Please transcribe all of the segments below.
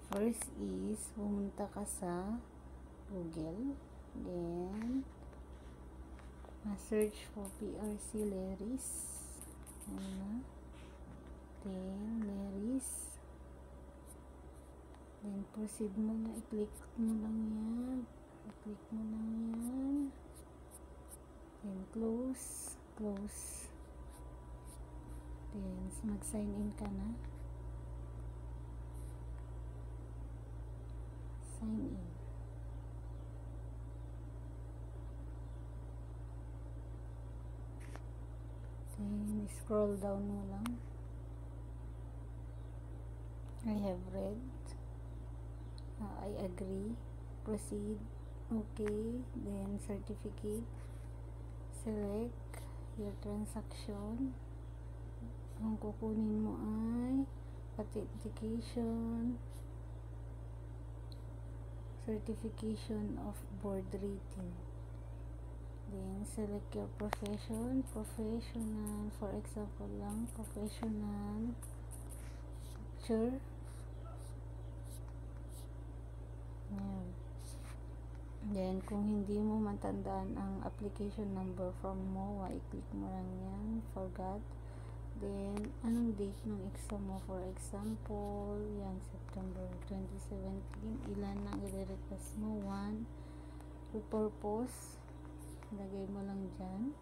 First is, pumunta ka sa Google. Then, search for PRC Leris. Ayan na. Then, Leris. Then, proceed mo na. I-click mo lang yan. I-click mo lang yan. Then, close. Close. Then, mag-sign in ka na. Sign in. Then, scroll down mo lang. I have read. I agree. Proceed. Okay. Then, certificate. Select your transaction. Ang kukunin mo ay authentication, certification of board rating. Then, select your profession. Professional. For example lang, professional. Picture. Ayan. Then, kung hindi mo matandaan ang application number from MOA, i-click mo lang yan. Forgot. Then, anong date ng exam mo? For example, yan, September 2017. Ilan ang i-request mo? 1. Purpose. Lagay mo lang dyan.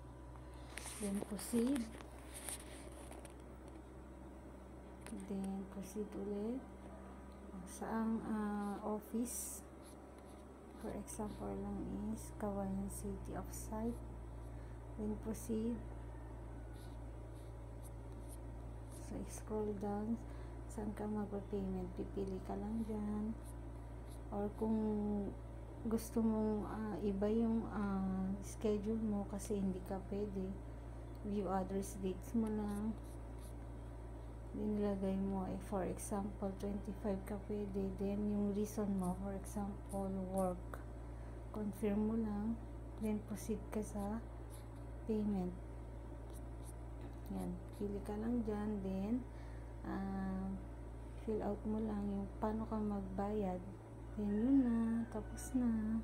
Then, proceed. Then, proceed ulit. Saang office? For example lang is Kawayan City of Site. Then, proceed. So, scroll down. Saan ka magpa-payment? Pipili ka lang dyan. Or kung gusto mong iba yung schedule mo kasi hindi ka pwede, view others dates mo lang. Then, nilagay mo for example 25 ka pwede. Then, yung reason mo, for example work, confirm mo lang. Then, proceed ka sa payment. Yan, pili ka lang dyan. Then, fill out mo lang yung paano ka magbayad. Then, yun na. Tapos na.